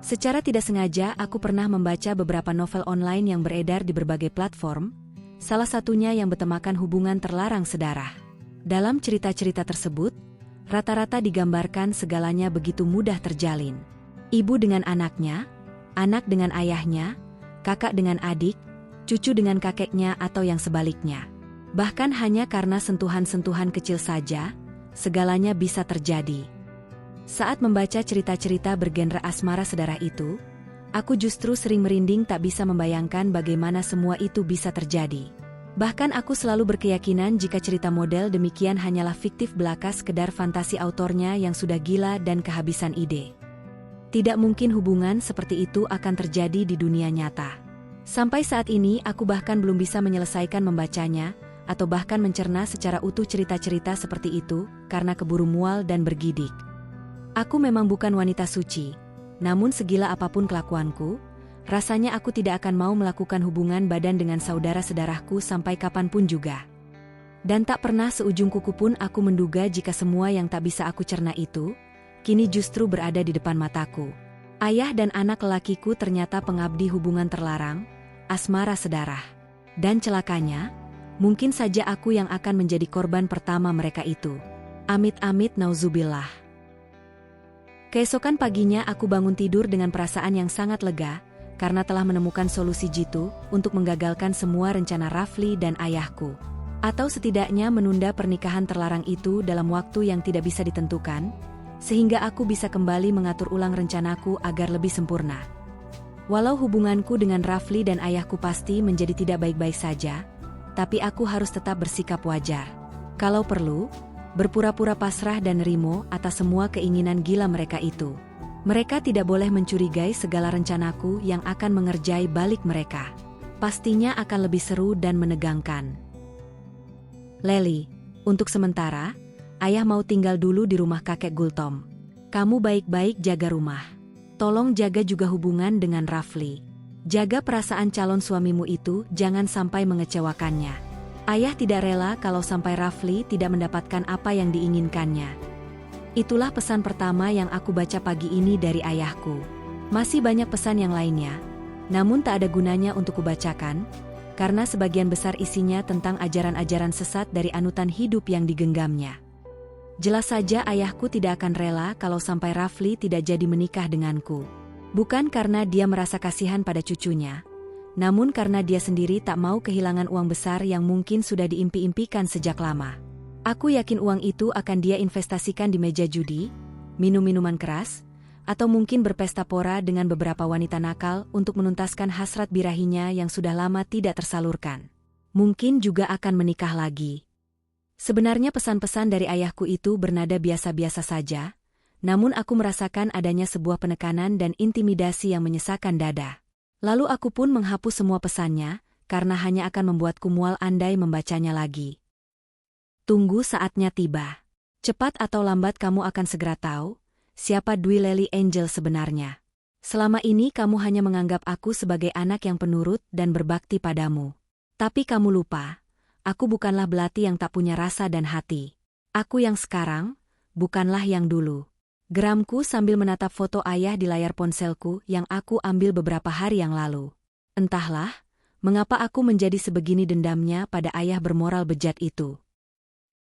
Secara tidak sengaja, aku pernah membaca beberapa novel online yang beredar di berbagai platform, salah satunya yang bertemakan hubungan terlarang sedarah. Dalam cerita-cerita tersebut, rata-rata digambarkan segalanya begitu mudah terjalin. Ibu dengan anaknya, anak dengan ayahnya, kakak dengan adik, cucu dengan kakeknya atau yang sebaliknya. Bahkan hanya karena sentuhan-sentuhan kecil saja, segalanya bisa terjadi. Saat membaca cerita-cerita bergenre asmara sedarah itu, aku justru sering merinding tak bisa membayangkan bagaimana semua itu bisa terjadi. Bahkan aku selalu berkeyakinan jika cerita model demikian hanyalah fiktif belaka sekedar fantasi autornya yang sudah gila dan kehabisan ide. Tidak mungkin hubungan seperti itu akan terjadi di dunia nyata. Sampai saat ini aku bahkan belum bisa menyelesaikan membacanya, atau bahkan mencerna secara utuh cerita-cerita seperti itu, karena keburu mual dan bergidik. Aku memang bukan wanita suci, namun segila apapun kelakuanku, rasanya aku tidak akan mau melakukan hubungan badan dengan saudara-saudaraku sampai kapanpun juga. Dan tak pernah seujung kuku pun aku menduga jika semua yang tak bisa aku cerna itu, kini justru berada di depan mataku. Ayah dan anak lelakiku ternyata pengabdi hubungan terlarang, asmara sedarah. Dan celakanya, mungkin saja aku yang akan menjadi korban pertama mereka itu. Amit-amit nauzubillah. Keesokan paginya aku bangun tidur dengan perasaan yang sangat lega, karena telah menemukan solusi jitu untuk menggagalkan semua rencana Rafli dan ayahku. Atau setidaknya menunda pernikahan terlarang itu dalam waktu yang tidak bisa ditentukan, sehingga aku bisa kembali mengatur ulang rencanaku agar lebih sempurna. Walau hubunganku dengan Rafli dan ayahku pasti menjadi tidak baik-baik saja, tapi aku harus tetap bersikap wajar. Kalau perlu, berpura-pura pasrah dan nerimo atas semua keinginan gila mereka itu. Mereka tidak boleh mencurigai segala rencanaku yang akan mengerjai balik mereka. Pastinya akan lebih seru dan menegangkan. Leli, untuk sementara, ayah mau tinggal dulu di rumah kakek Gultom. Kamu baik-baik jaga rumah. Tolong jaga juga hubungan dengan Rafli. Jaga perasaan calon suamimu itu, jangan sampai mengecewakannya. Ayah tidak rela kalau sampai Rafli tidak mendapatkan apa yang diinginkannya. Itulah pesan pertama yang aku baca pagi ini dari ayahku. Masih banyak pesan yang lainnya, namun tak ada gunanya untuk kubacakan, karena sebagian besar isinya tentang ajaran-ajaran sesat dari anutan hidup yang digenggamnya. Jelas saja ayahku tidak akan rela kalau sampai Rafli tidak jadi menikah denganku. Bukan karena dia merasa kasihan pada cucunya, namun karena dia sendiri tak mau kehilangan uang besar yang mungkin sudah diimpi-impikan sejak lama. Aku yakin uang itu akan dia investasikan di meja judi, minum minuman keras, atau mungkin berpesta pora dengan beberapa wanita nakal untuk menuntaskan hasrat birahinya yang sudah lama tidak tersalurkan. Mungkin juga akan menikah lagi. Sebenarnya pesan-pesan dari ayahku itu bernada biasa-biasa saja, namun aku merasakan adanya sebuah penekanan dan intimidasi yang menyesakkan dada. Lalu aku pun menghapus semua pesannya, karena hanya akan membuatku mual andai membacanya lagi. Tunggu saatnya tiba. Cepat atau lambat kamu akan segera tahu, siapa Dwi Leli Angel sebenarnya. Selama ini kamu hanya menganggap aku sebagai anak yang penurut dan berbakti padamu. Tapi kamu lupa, aku bukanlah belati yang tak punya rasa dan hati. Aku yang sekarang, bukanlah yang dulu. Geramku sambil menatap foto ayah di layar ponselku yang aku ambil beberapa hari yang lalu. Entahlah, mengapa aku menjadi sebegini dendamnya pada ayah bermoral bejat itu.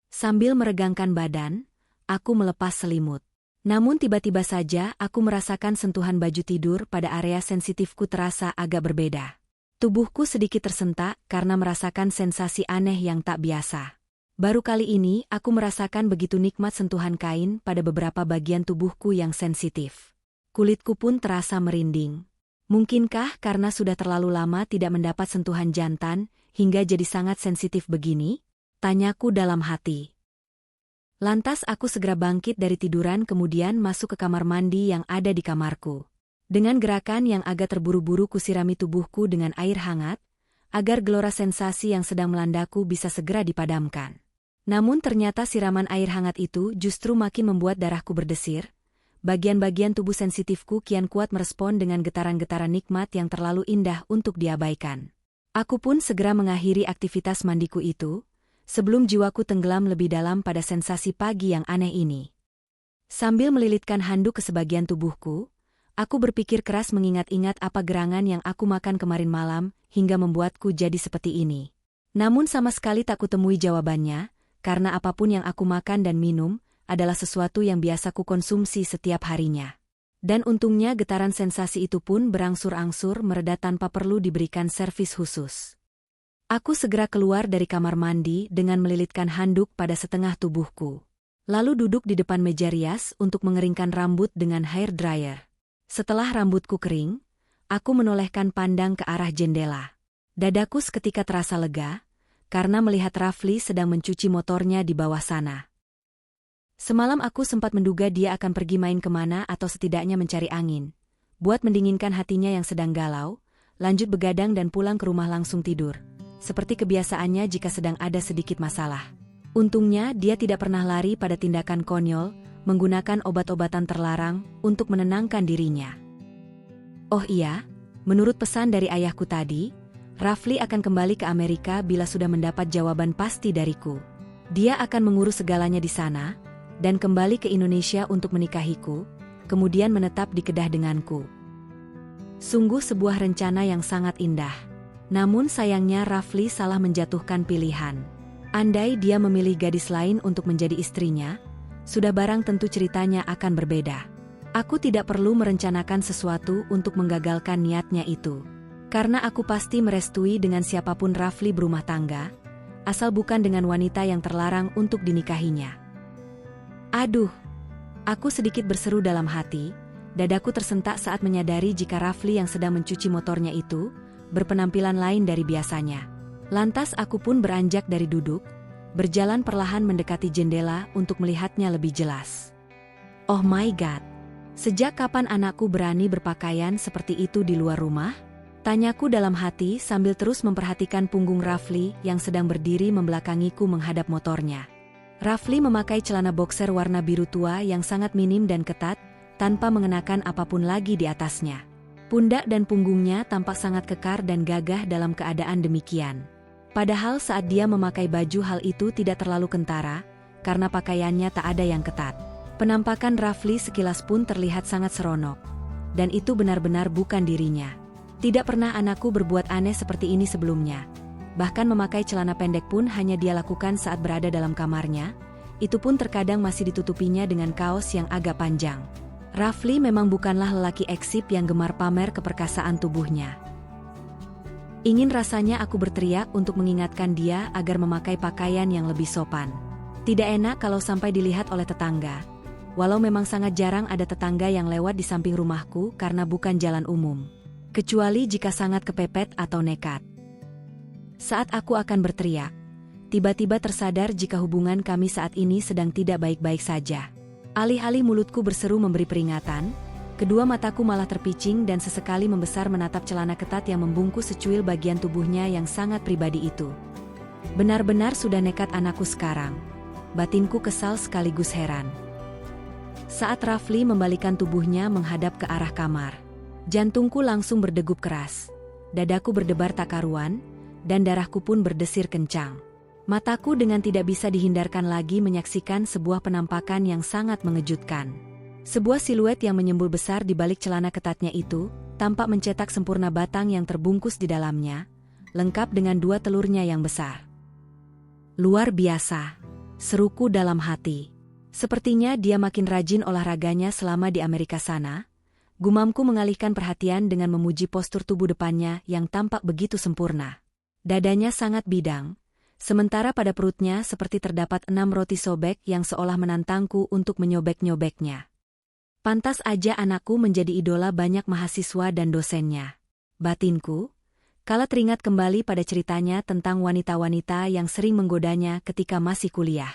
Sambil meregangkan badan, aku melepas selimut. Namun tiba-tiba saja aku merasakan sentuhan baju tidur pada area sensitifku terasa agak berbeda. Tubuhku sedikit tersentak karena merasakan sensasi aneh yang tak biasa. Baru kali ini aku merasakan begitu nikmat sentuhan kain pada beberapa bagian tubuhku yang sensitif. Kulitku pun terasa merinding. Mungkinkah karena sudah terlalu lama tidak mendapat sentuhan jantan, hingga jadi sangat sensitif begini? Tanyaku dalam hati. Lantas aku segera bangkit dari tiduran kemudian masuk ke kamar mandi yang ada di kamarku. Dengan gerakan yang agak terburu-buru kusirami tubuhku dengan air hangat, agar gelora sensasi yang sedang melandaku bisa segera dipadamkan. Namun ternyata siraman air hangat itu justru makin membuat darahku berdesir. Bagian-bagian tubuh sensitifku kian kuat merespon dengan getaran-getaran nikmat yang terlalu indah untuk diabaikan. Aku pun segera mengakhiri aktivitas mandiku itu, sebelum jiwaku tenggelam lebih dalam pada sensasi pagi yang aneh ini. Sambil melilitkan handuk ke sebagian tubuhku, Aku berpikir keras mengingat-ingat apa gerangan yang aku makan kemarin malam hingga membuatku jadi seperti ini. Namun sama sekali tak kutemui jawabannya, karena apapun yang aku makan dan minum adalah sesuatu yang biasa ku konsumsi setiap harinya. Dan untungnya getaran sensasi itu pun berangsur-angsur mereda tanpa perlu diberikan servis khusus. Aku segera keluar dari kamar mandi dengan melilitkan handuk pada setengah tubuhku. Lalu duduk di depan meja rias untuk mengeringkan rambut dengan hair dryer. Setelah rambutku kering, aku menolehkan pandang ke arah jendela. Dadaku seketika terasa lega, karena melihat Rafli sedang mencuci motornya di bawah sana. Semalam aku sempat menduga dia akan pergi main kemana atau setidaknya mencari angin. Buat mendinginkan hatinya yang sedang galau, lanjut begadang dan pulang ke rumah langsung tidur. Seperti kebiasaannya jika sedang ada sedikit masalah. Untungnya dia tidak pernah lari pada tindakan konyol, menggunakan obat-obatan terlarang untuk menenangkan dirinya. Oh iya, menurut pesan dari ayahku tadi, Rafli akan kembali ke Amerika bila sudah mendapat jawaban pasti dariku. Dia akan mengurus segalanya di sana, dan kembali ke Indonesia untuk menikahiku, kemudian menetap di Kedah denganku. Sungguh sebuah rencana yang sangat indah. Namun sayangnya Rafli salah menjatuhkan pilihan. Andai dia memilih gadis lain untuk menjadi istrinya, sudah barang tentu ceritanya akan berbeda. Aku tidak perlu merencanakan sesuatu untuk menggagalkan niatnya itu. Karena aku pasti merestui dengan siapapun Rafli berumah tangga, asal bukan dengan wanita yang terlarang untuk dinikahinya. Aduh, aku sedikit berseru dalam hati, dadaku tersentak saat menyadari jika Rafli yang sedang mencuci motornya itu, berpenampilan lain dari biasanya. Lantas aku pun beranjak dari duduk, berjalan perlahan mendekati jendela untuk melihatnya lebih jelas. Oh my God! Sejak kapan anakku berani berpakaian seperti itu di luar rumah? Tanyaku dalam hati sambil terus memperhatikan punggung Rafli yang sedang berdiri membelakangiku menghadap motornya. Rafli memakai celana boxer warna biru tua yang sangat minim dan ketat, tanpa mengenakan apapun lagi di atasnya. Pundak dan punggungnya tampak sangat kekar dan gagah dalam keadaan demikian. Padahal saat dia memakai baju hal itu tidak terlalu kentara, karena pakaiannya tak ada yang ketat. Penampakan Rafli sekilas pun terlihat sangat seronok. Dan itu benar-benar bukan dirinya. Tidak pernah anakku berbuat aneh seperti ini sebelumnya. Bahkan memakai celana pendek pun hanya dia lakukan saat berada dalam kamarnya, itu pun terkadang masih ditutupinya dengan kaos yang agak panjang. Rafli memang bukanlah lelaki eksib yang gemar pamer keperkasaan tubuhnya. Ingin rasanya aku berteriak untuk mengingatkan dia agar memakai pakaian yang lebih sopan. Tidak enak kalau sampai dilihat oleh tetangga. Walau memang sangat jarang ada tetangga yang lewat di samping rumahku karena bukan jalan umum. Kecuali jika sangat kepepet atau nekat. Saat aku akan berteriak, tiba-tiba tersadar jika hubungan kami saat ini sedang tidak baik-baik saja. Alih-alih mulutku berseru memberi peringatan, kedua mataku malah terpicing dan sesekali membesar menatap celana ketat yang membungkus secuil bagian tubuhnya yang sangat pribadi itu. Benar-benar sudah nekat anakku sekarang. Batinku kesal sekaligus heran. Saat Rafli membalikan tubuhnya menghadap ke arah kamar, jantungku langsung berdegup keras. Dadaku berdebar tak karuan, dan darahku pun berdesir kencang. Mataku dengan tidak bisa dihindarkan lagi menyaksikan sebuah penampakan yang sangat mengejutkan. Sebuah siluet yang menyembul besar di balik celana ketatnya itu, tampak mencetak sempurna batang yang terbungkus di dalamnya, lengkap dengan 2 telurnya yang besar. Luar biasa, seruku dalam hati. Sepertinya dia makin rajin olahraganya selama di Amerika sana. Gumamku mengalihkan perhatian dengan memuji postur tubuh depannya yang tampak begitu sempurna. Dadanya sangat bidang, sementara pada perutnya seperti terdapat 6 roti sobek yang seolah menantangku untuk menyobek-nyobeknya. Pantas aja anakku menjadi idola banyak mahasiswa dan dosennya. Batinku, kala teringat kembali pada ceritanya tentang wanita-wanita yang sering menggodanya ketika masih kuliah.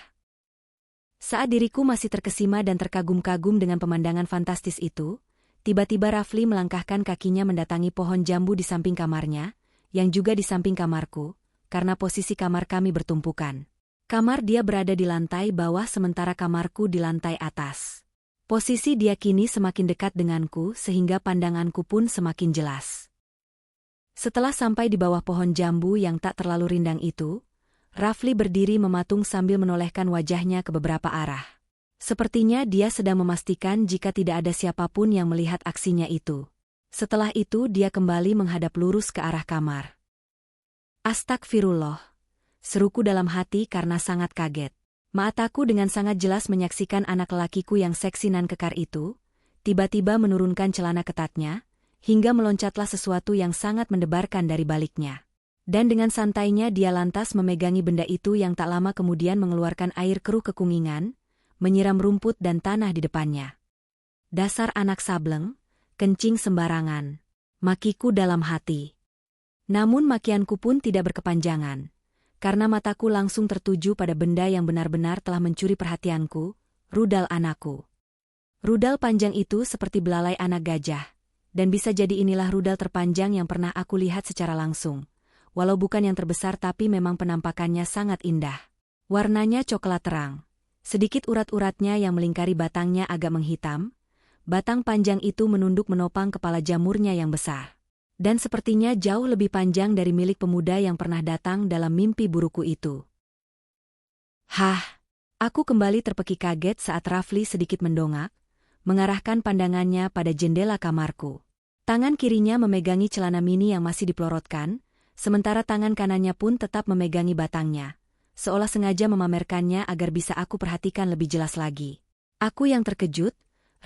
Saat diriku masih terkesima dan terkagum-kagum dengan pemandangan fantastis itu, tiba-tiba Rafli melangkahkan kakinya mendatangi pohon jambu di samping kamarnya, yang juga di samping kamarku, karena posisi kamar kami bertumpukan. Kamar dia berada di lantai bawah sementara kamarku di lantai atas. Posisi dia kini semakin dekat denganku sehingga pandanganku pun semakin jelas. Setelah sampai di bawah pohon jambu yang tak terlalu rindang itu, Rafli berdiri mematung sambil menolehkan wajahnya ke beberapa arah. Sepertinya dia sedang memastikan jika tidak ada siapapun yang melihat aksinya itu. Setelah itu dia kembali menghadap lurus ke arah kamar. Astagfirullah, seruku dalam hati karena sangat kaget. Mataku dengan sangat jelas menyaksikan anak lelakiku yang seksi nan kekar itu, tiba-tiba menurunkan celana ketatnya, hingga meloncatlah sesuatu yang sangat mendebarkan dari baliknya. Dan dengan santainya dia lantas memegangi benda itu yang tak lama kemudian mengeluarkan air keruh kekuningan, menyiram rumput dan tanah di depannya. Dasar anak sableng, kencing sembarangan, makiku dalam hati. Namun makianku pun tidak berkepanjangan, karena mataku langsung tertuju pada benda yang benar-benar telah mencuri perhatianku, rudal anakku. Rudal panjang itu seperti belalai anak gajah, dan bisa jadi inilah rudal terpanjang yang pernah aku lihat secara langsung, walau bukan yang terbesar tapi memang penampakannya sangat indah. Warnanya coklat terang. Sedikit urat-uratnya yang melingkari batangnya agak menghitam, batang panjang itu menunduk menopang kepala jamurnya yang besar. Dan sepertinya jauh lebih panjang dari milik pemuda yang pernah datang dalam mimpi buruku itu. Hah! Aku kembali terpekik kaget saat Rafli sedikit mendongak, mengarahkan pandangannya pada jendela kamarku. Tangan kirinya memegangi celana mini yang masih dipelorotkan, sementara tangan kanannya pun tetap memegangi batangnya, seolah sengaja memamerkannya agar bisa aku perhatikan lebih jelas lagi. Aku yang terkejut,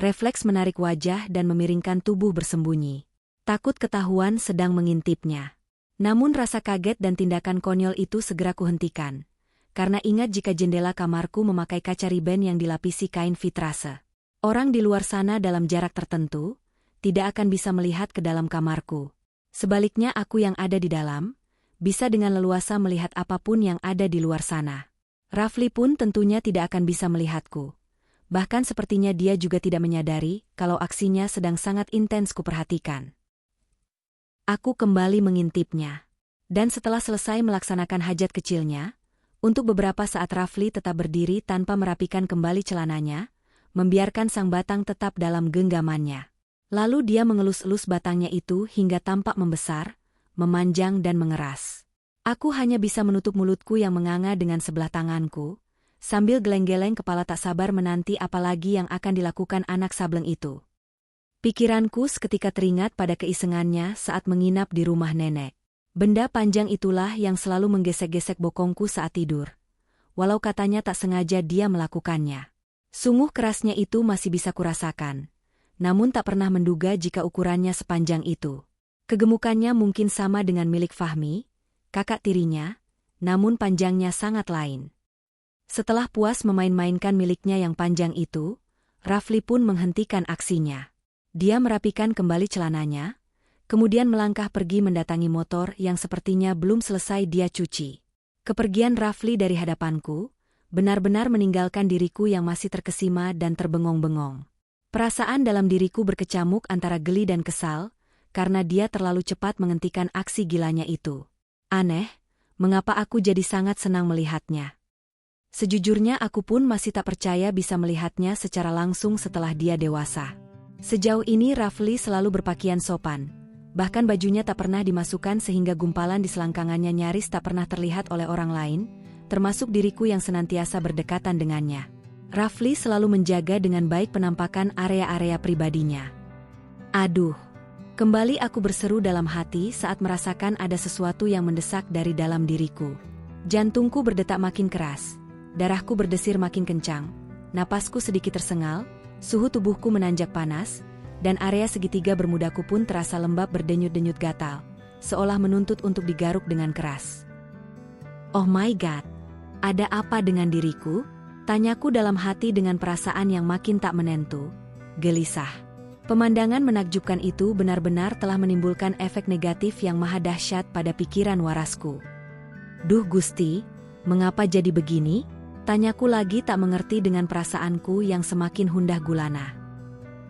refleks menarik wajah dan memiringkan tubuh bersembunyi. Takut ketahuan sedang mengintipnya. Namun rasa kaget dan tindakan konyol itu segera kuhentikan, karena ingat jika jendela kamarku memakai kaca riben yang dilapisi kain vitrase. Orang di luar sana dalam jarak tertentu tidak akan bisa melihat ke dalam kamarku. Sebaliknya aku yang ada di dalam bisa dengan leluasa melihat apapun yang ada di luar sana. Rafli pun tentunya tidak akan bisa melihatku. Bahkan sepertinya dia juga tidak menyadari kalau aksinya sedang sangat intens kuperhatikan. Aku kembali mengintipnya. Dan setelah selesai melaksanakan hajat kecilnya, untuk beberapa saat Rafli tetap berdiri tanpa merapikan kembali celananya, membiarkan sang batang tetap dalam genggamannya. Lalu dia mengelus-elus batangnya itu hingga tampak membesar, memanjang dan mengeras. Aku hanya bisa menutup mulutku yang menganga dengan sebelah tanganku, sambil geleng-geleng kepala tak sabar menanti apalagi yang akan dilakukan anak sableng itu. Pikiranku seketika teringat pada keisengannya saat menginap di rumah nenek. Benda panjang itulah yang selalu menggesek-gesek bokongku saat tidur, walau katanya tak sengaja dia melakukannya. Sungguh kerasnya itu masih bisa kurasakan, namun tak pernah menduga jika ukurannya sepanjang itu. Kegemukannya mungkin sama dengan milik Fahmi, kakak tirinya, namun panjangnya sangat lain. Setelah puas memain-mainkan miliknya yang panjang itu, Rafli pun menghentikan aksinya. Dia merapikan kembali celananya, kemudian melangkah pergi mendatangi motor yang sepertinya belum selesai dia cuci. Kepergian Rafli dari hadapanku benar-benar meninggalkan diriku yang masih terkesima dan terbengong-bengong. Perasaan dalam diriku berkecamuk antara geli dan kesal, karena dia terlalu cepat menghentikan aksi gilanya itu. Aneh, mengapa aku jadi sangat senang melihatnya. Sejujurnya aku pun masih tak percaya bisa melihatnya secara langsung setelah dia dewasa. Sejauh ini Rafli selalu berpakaian sopan, bahkan bajunya tak pernah dimasukkan sehingga gumpalan di selangkangannya nyaris tak pernah terlihat oleh orang lain, termasuk diriku yang senantiasa berdekatan dengannya. Rafli selalu menjaga dengan baik penampakan area-area pribadinya. Aduh! Kembali aku berseru dalam hati saat merasakan ada sesuatu yang mendesak dari dalam diriku. Jantungku berdetak makin keras, darahku berdesir makin kencang, napasku sedikit tersengal, suhu tubuhku menanjak panas, dan area segitiga bermudaku pun terasa lembab berdenyut-denyut gatal, seolah menuntut untuk digaruk dengan keras. Oh my God! Ada apa dengan diriku? Tanyaku dalam hati dengan perasaan yang makin tak menentu, gelisah. Pemandangan menakjubkan itu benar-benar telah menimbulkan efek negatif yang maha dahsyat pada pikiran warasku. Duh Gusti, mengapa jadi begini? Tanyaku lagi tak mengerti dengan perasaanku yang semakin hundah gulana.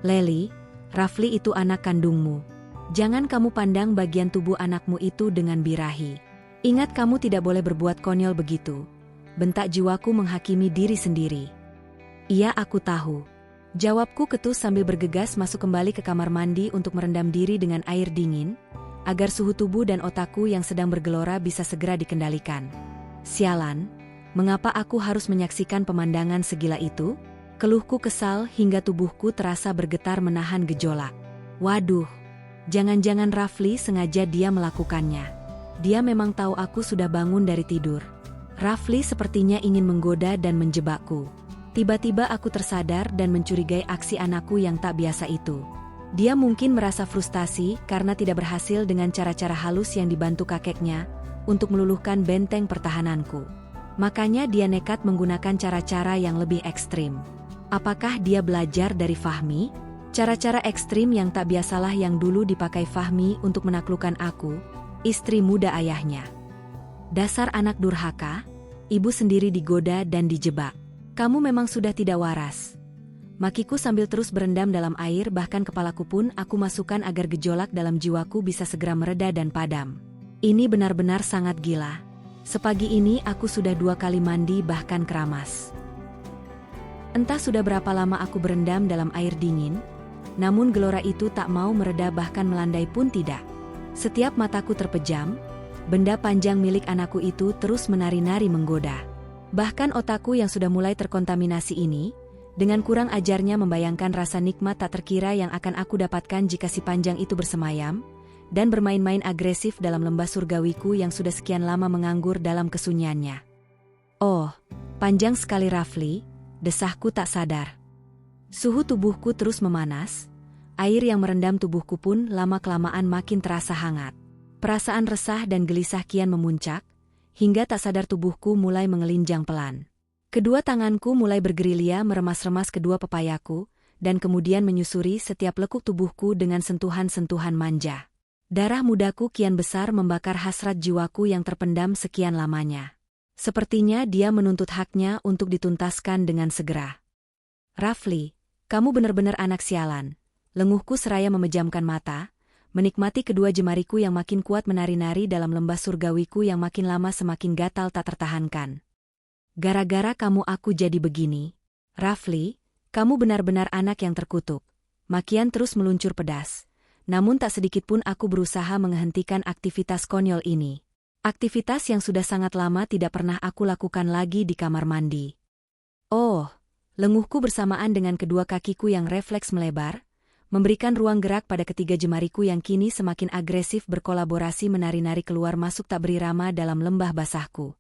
Leli, Rafli itu anak kandungmu. Jangan kamu pandang bagian tubuh anakmu itu dengan birahi. Ingat kamu tidak boleh berbuat konyol begitu. Bentak jiwaku menghakimi diri sendiri. Iya aku tahu. Jawabku ketus sambil bergegas masuk kembali ke kamar mandi untuk merendam diri dengan air dingin, agar suhu tubuh dan otakku yang sedang bergelora bisa segera dikendalikan. Sialan, mengapa aku harus menyaksikan pemandangan segila itu? Keluhku kesal hingga tubuhku terasa bergetar menahan gejolak. Waduh, jangan-jangan Rafli sengaja dia melakukannya. Dia memang tahu aku sudah bangun dari tidur. Rafli sepertinya ingin menggoda dan menjebakku. Tiba-tiba aku tersadar dan mencurigai aksi anakku yang tak biasa itu. Dia mungkin merasa frustasi karena tidak berhasil dengan cara-cara halus yang dibantu kakeknya untuk meluluhkan benteng pertahananku. Makanya dia nekat menggunakan cara-cara yang lebih ekstrim. Apakah dia belajar dari Fahmi? Cara-cara ekstrim yang tak biasalah yang dulu dipakai Fahmi untuk menaklukkan aku, istri muda ayahnya. Dasar anak durhaka, ibu sendiri digoda dan dijebak. Kamu memang sudah tidak waras. Makiku sambil terus berendam dalam air, bahkan kepalaku pun aku masukkan agar gejolak dalam jiwaku bisa segera mereda dan padam. Ini benar-benar sangat gila. Sepagi ini aku sudah 2 kali mandi bahkan keramas. Entah sudah berapa lama aku berendam dalam air dingin, namun gelora itu tak mau mereda bahkan melandai pun tidak. Setiap mataku terpejam, benda panjang milik anakku itu terus menari-nari menggoda. Bahkan otakku yang sudah mulai terkontaminasi ini, dengan kurang ajarnya membayangkan rasa nikmat tak terkira yang akan aku dapatkan jika si panjang itu bersemayam, dan bermain-main agresif dalam lembah surgawiku yang sudah sekian lama menganggur dalam kesunyiannya. Oh, panjang sekali Rafli, desahku tak sadar. Suhu tubuhku terus memanas, air yang merendam tubuhku pun lama-kelamaan makin terasa hangat. Perasaan resah dan gelisah kian memuncak, hingga tak sadar tubuhku mulai mengelinjang pelan. Kedua tanganku mulai bergerilya meremas-remas kedua pepayaku, dan kemudian menyusuri setiap lekuk tubuhku dengan sentuhan-sentuhan manja. Darah mudaku kian besar membakar hasrat jiwaku yang terpendam sekian lamanya. Sepertinya dia menuntut haknya untuk dituntaskan dengan segera. Rafli, kamu benar-benar anak sialan. Lenguhku seraya memejamkan mata, menikmati kedua jemariku yang makin kuat menari-nari dalam lembah surgawiku yang makin lama semakin gatal tak tertahankan. Gara-gara kamu aku jadi begini. Rafli, kamu benar-benar anak yang terkutuk. Makian terus meluncur pedas. Namun tak sedikit pun aku berusaha menghentikan aktivitas konyol ini. Aktivitas yang sudah sangat lama tidak pernah aku lakukan lagi di kamar mandi. Oh, lenguhku bersamaan dengan kedua kakiku yang refleks melebar, memberikan ruang gerak pada ketiga jemariku yang kini semakin agresif berkolaborasi menari-nari keluar masuk tak berirama dalam lembah basahku.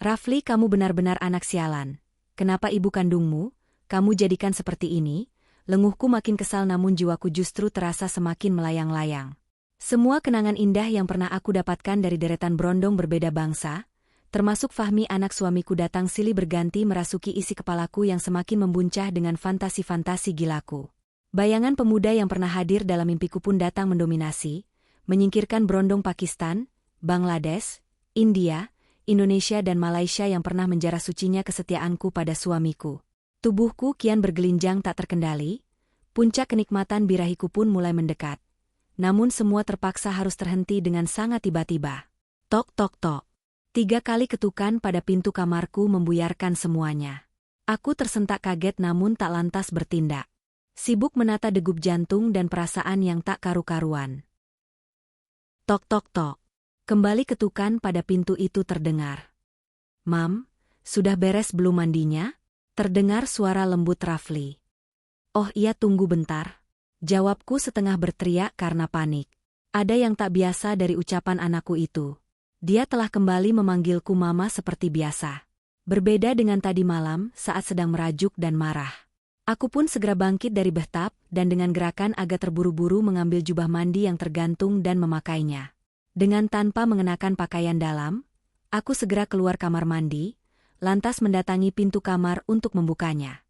Rafli, kamu benar-benar anak sialan. Kenapa ibu kandungmu, kamu jadikan seperti ini? Lenguhku makin kesal namun jiwaku justru terasa semakin melayang-layang. Semua kenangan indah yang pernah aku dapatkan dari deretan berondong berbeda bangsa, termasuk Fahmi anak suamiku datang silih berganti merasuki isi kepalaku yang semakin membuncah dengan fantasi-fantasi gilaku. Bayangan pemuda yang pernah hadir dalam mimpiku pun datang mendominasi, menyingkirkan berondong Pakistan, Bangladesh, India, Indonesia dan Malaysia yang pernah menjarah sucinya kesetiaanku pada suamiku. Tubuhku kian bergelinjang tak terkendali, puncak kenikmatan birahiku pun mulai mendekat. Namun semua terpaksa harus terhenti dengan sangat tiba-tiba. Tok tok tok. 3 kali ketukan pada pintu kamarku membuyarkan semuanya. Aku tersentak kaget namun tak lantas bertindak. Sibuk menata degup jantung dan perasaan yang tak karu-karuan. Tok tok tok. Kembali ketukan pada pintu itu terdengar. Mam, sudah beres belum mandinya? Terdengar suara lembut Rafli. Oh iya, tunggu bentar. Jawabku setengah berteriak karena panik. Ada yang tak biasa dari ucapan anakku itu. Dia telah kembali memanggilku mama seperti biasa. Berbeda dengan tadi malam saat sedang merajuk dan marah. Aku pun segera bangkit dari bathtub dan dengan gerakan agak terburu-buru mengambil jubah mandi yang tergantung dan memakainya. Dengan tanpa mengenakan pakaian dalam, aku segera keluar kamar mandi, lantas mendatangi pintu kamar untuk membukanya.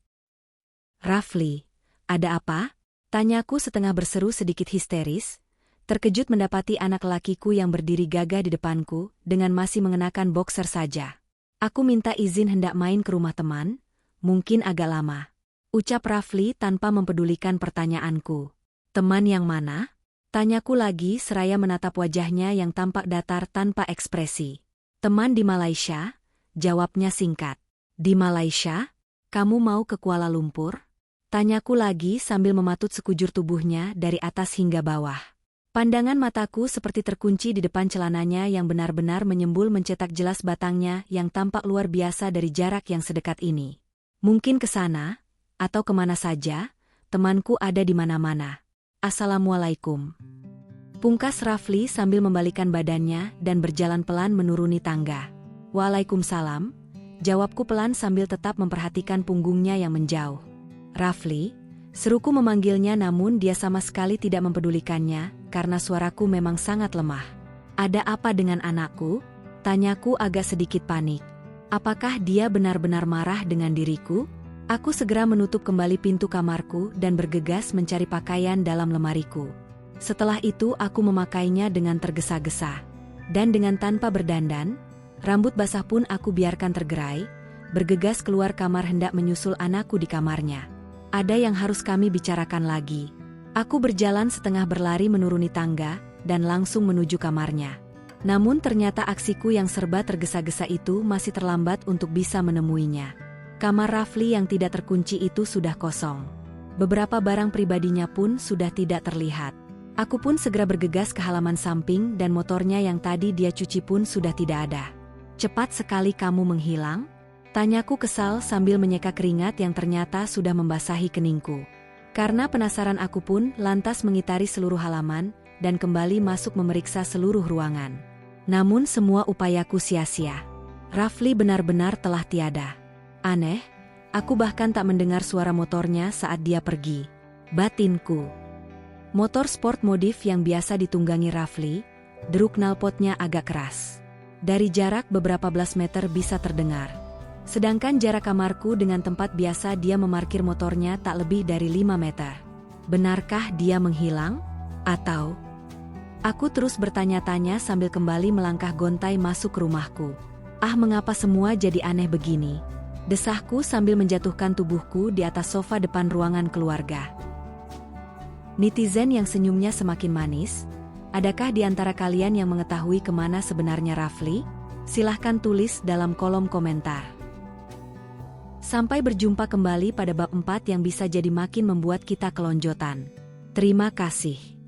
Rafli, ada apa? Tanyaku setengah berseru sedikit histeris, terkejut mendapati anak lakiku yang berdiri gagah di depanku dengan masih mengenakan boxer saja. Aku minta izin hendak main ke rumah teman, mungkin agak lama. Ucap Rafli tanpa mempedulikan pertanyaanku. Teman yang mana? Tanyaku lagi seraya menatap wajahnya yang tampak datar tanpa ekspresi. Teman di Malaysia, jawabnya singkat. Di Malaysia? Kamu mau ke Kuala Lumpur? Tanyaku lagi sambil mematut sekujur tubuhnya dari atas hingga bawah. Pandangan mataku seperti terkunci di depan celananya yang benar-benar menyembul mencetak jelas batangnya yang tampak luar biasa dari jarak yang sedekat ini. Mungkin ke sana, Atau kemana saja? Temanku ada di mana-mana. Assalamualaikum. Pungkas Rafli sambil membalikkan badannya dan berjalan pelan menuruni tangga. Waalaikumsalam, jawabku pelan sambil tetap memperhatikan punggungnya yang menjauh. Rafli, seruku memanggilnya namun dia sama sekali tidak mempedulikannya karena suaraku memang sangat lemah. Ada apa dengan anakku? Tanyaku agak sedikit panik. Apakah dia benar-benar marah dengan diriku? Aku segera menutup kembali pintu kamarku dan bergegas mencari pakaian dalam lemariku. Setelah itu aku memakainya dengan tergesa-gesa. Dan dengan tanpa berdandan, rambut basah pun aku biarkan tergerai, bergegas keluar kamar hendak menyusul anakku di kamarnya. Ada yang harus kami bicarakan lagi. Aku berjalan setengah berlari menuruni tangga dan langsung menuju kamarnya. Namun ternyata aksiku yang serba tergesa-gesa itu masih terlambat untuk bisa menemuinya. Kamar Rafli yang tidak terkunci itu sudah kosong. Beberapa barang pribadinya pun sudah tidak terlihat. Aku pun segera bergegas ke halaman samping dan motornya yang tadi dia cuci pun sudah tidak ada. Cepat sekali kamu menghilang? Tanyaku kesal sambil menyeka keringat yang ternyata sudah membasahi keningku. Karena penasaran aku pun lantas mengitari seluruh halaman dan kembali masuk memeriksa seluruh ruangan. Namun semua upayaku sia-sia. Rafli benar-benar telah tiada. Aneh, aku bahkan tak mendengar suara motornya saat dia pergi. Batinku. Motor sport modif yang biasa ditunggangi Rafli, deruk knalpotnya agak keras. Dari jarak beberapa belas meter bisa terdengar. Sedangkan jarak kamarku dengan tempat biasa dia memarkir motornya tak lebih dari 5 meter. Benarkah dia menghilang? Atau... Aku terus bertanya-tanya sambil kembali melangkah gontai masuk ke rumahku. Mengapa semua jadi aneh begini? Desahku sambil menjatuhkan tubuhku di atas sofa depan ruangan keluarga. Netizen yang senyumnya semakin manis, adakah di antara kalian yang mengetahui kemana sebenarnya Rafli? Silahkan tulis dalam kolom komentar. Sampai berjumpa kembali pada bab 4 yang bisa jadi makin membuat kita kelonjotan. Terima kasih.